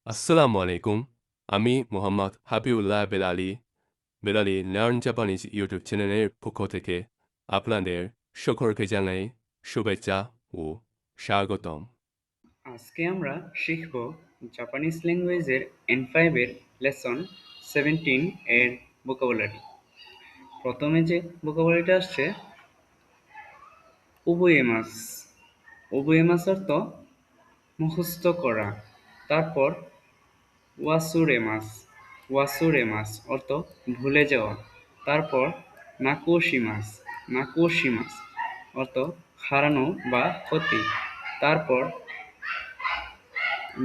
আসসালামু আলাইকুম। আমি Mohammad Habibullah Belali learn Japanese YouTube চ্যানেলের পক্ষ থেকে আপনাদের সকলকে জানাই শুভেচ্ছা ও স্বাগতম। আজকে আমরা শিখব জাপানিজ ল্যাঙ্গুয়েজের N5 এর লেসন 17 এর ভোকাবুলারি। প্রথমে যে ভোকাবুলারিটা আসছে উবুয়েমাস। উবুয়েমাস অর্থ মুখস্থ করা। তারপর ওয়াসুরেমাস। ওয়াসুরেমাস অর্থ ভুলে যাওয়া। তারপর নাকুশিমাস। নাকুশিমাস অর্থ হারানো বা ক্ষতি। তারপর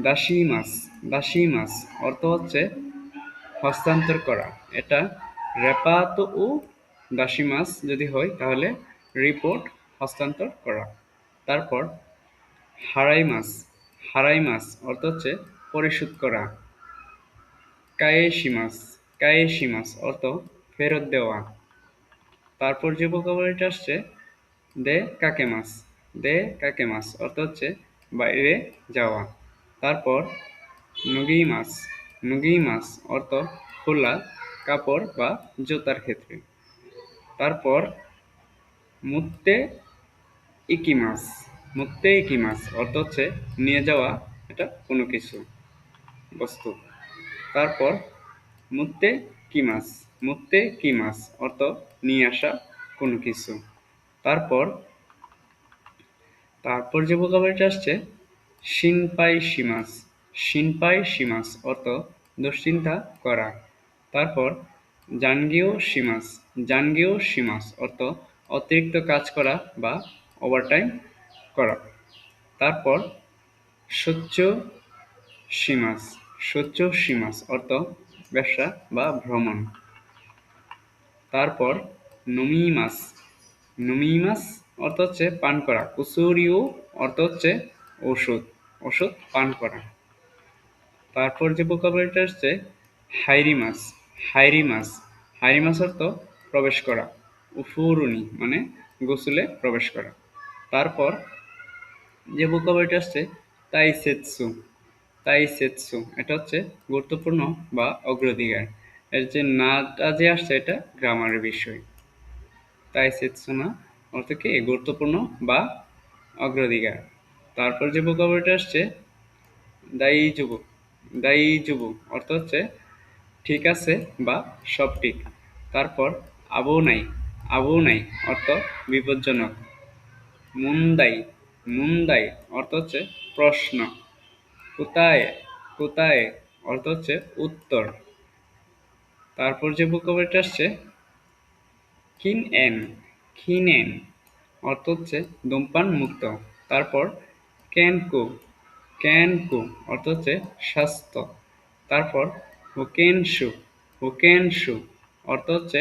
দাসিমাস। দাসিমাস অর্থ হচ্ছে হস্তান্তর করা। এটা রেপাতো ও দাসিমাস যদি হয় তাহলে রিপোর্ট হস্তান্তর করা। তারপর হারাইমাস। হারাইমাস অর্থ হচ্ছে পরিশোধ করা। কায়েশিমাস। কায়েশিমাস অর্থ ফেরত দেওয়া। তারপর যে ভোকাবুলারিটা আসছে দে কাকেমাস। দে কাকেমাস অর্থ হচ্ছে বাইরে যাওয়া। তারপর নুগিমাস। নুগিমাস অর্থ খোলা কাপড় বা জুতার ক্ষেত্রে। তারপর মুত্তে ইকিমাস। মুত্তে ইকিমাস অর্থ হচ্ছে নিয়ে যাওয়া এটা কোনো কিছু বস্তু। তারপর মুত্তে কিমাস। মুত্তে কিমাস অর্থ নিয়ে আসা কোনো কিছু। তারপর তারপর যে ভোকাবুলারিটা আসছে শিনপাই শিমাস। শিনপাই শিমাস অর্থ দুশ্চিন্তা করা। তারপর জানগিও শিমাস। জানগিও শিমাস অর্থ অতিরিক্ত কাজ করা বা ওভারটাইম করা। তারপর সচ্চ শিমাস। সচ্চ শিমাস অর্থ ব্যবসা বা ভ্রমণ। তারপর নুমিমাস। নুমিমাস অর্থ হচ্ছে পান করা। কুসুরিও অর্থ হচ্ছে ওষুধ। ওষুধ পান করা। তারপর যে ভোকাবুলারিটা আসছে হাইরিমাস। হাইরিমাস। হাইরিমাস অর্থ প্রবেশ করা। উফুরুনি মানে গোসলে প্রবেশ করা। তারপর যে ভোকাবুলারিটা আসছে তাইসেতসু। তাইসেতসু এটা হচ্ছে গুরুত্বপূর্ণ বা অগ্রাধিকার। এর যে নাটা যে আসছে এটা গ্রামারের বিষয়। তাইসেতসু না অর্থ কি গুরুত্বপূর্ণ বা অগ্রাধিকার। তারপর যে ভোকাবুলারিটা আসছে দাইজুবু। দাইজুবু অর্থ হচ্ছে ঠিক আছে বা সব ঠিক। তারপর আবু নাই। আবু নাই অর্থ বিপজ্জনক। মুন্দাই। মুন্দাই অর্থ হচ্ছে প্রশ্ন। কোথায়। কোথায় অর্থ হচ্ছে উত্তর। তারপর যে ভোকাবুলারিটা আসছে কিনএন। কিনএন অর্থ হচ্ছে ধূমপান মুক্ত। তারপর কেনকু। কেনকু অর্থ হচ্ছে স্বাস্থ্য। তারপর হুকেনশু। হুকেনশু অর্থ হচ্ছে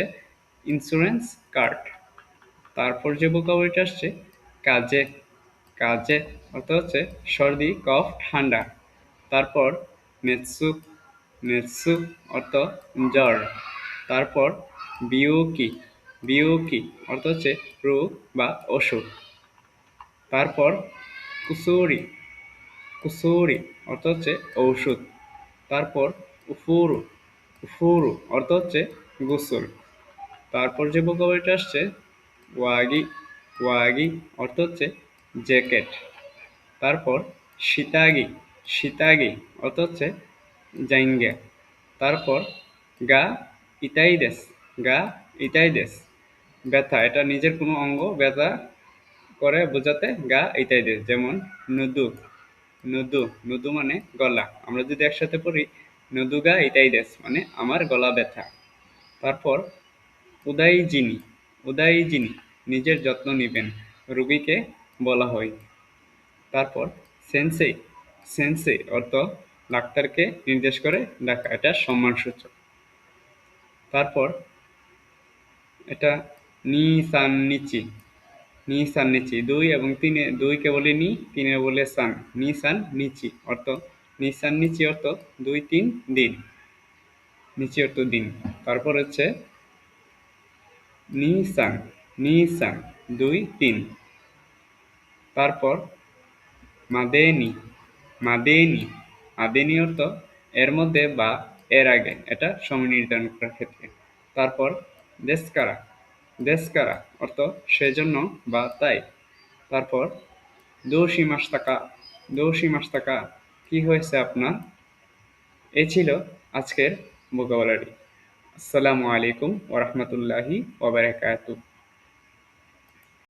ইন্স্যুরেন্স কার্ড। তারপর যে ভোকাবুলারিটা আসছে কাজে। কাজে অর্থ হচ্ছে সর্দি কফ ঠান্ডা। তারপর নেতসু। নেতসু অর্থ জ্বর। তারপর বিউকি। বিউকি অর্থ হচ্ছে রোগ বা অসুখ। তারপর কুসুরি। কুসুরি অর্থ হচ্ছে ঔষধ। তারপর উফুরু। উফুরু অর্থ হচ্ছে গোসল। তারপর যে ভোকাবুলারিটা আসছে ওয়াগি। ওয়াগি অর্থ হচ্ছে জ্যাকেট। তারপর সিতাগি। সিতাগি অর্থ হচ্ছে জাইঙ্গা। তারপর গা ইতাইদেস। গা ইতাইদেস ব্যথা। এটা নিজের কোনো অঙ্গ ব্যথা করে বোঝাতে গা ইতাইদেস। যেমন নুদু। নুদু। নুদু মানে গলা। আমরা যদি একসাথে পড়ি নুদুগা ইতাইদেস মানে আমার গলা ব্যথা। তারপর উদাইজিনি। উদাইজিনি নিজের যত্ন নিবেন রোগীকে বলা হয়। তারপর সেন্সেই। সেন্সেই অর্থ ডাক্তারকে নির্দেশ করে ডাকা। এটা সম্মানসূচক। তারপর এটা নি সান নিচি। নি সান নিচি দুই এবং তিনে দুইকে বলে নি তিনে বলে সান। নি সান নিচি অর্থ নি সান নিচি অর্থ দুই তিন দিন। নিচি অর্থ দিন। তারপর হচ্ছে নি সান। নি সান দুই তিন। তারপর মাদেনি। মাদেনি। মাদেনি অর্থ এর মধ্যে বা এর আগে, এটা সময় নির্ধারণ করার ক্ষেত্রে। তারপর দেশকারা, দেশকারা অর্থ সেজন্য বা তাই। তারপর দোষী মাস্তাকা, দোষী মাস্তাকা কি হয়েছে আপনার। এই ছিল আজকের ভোকাবুলারি। আসসালামু আলাইকুম ওয়া রাহমাতুল্লাহি ওয়া বারাকাতুহু।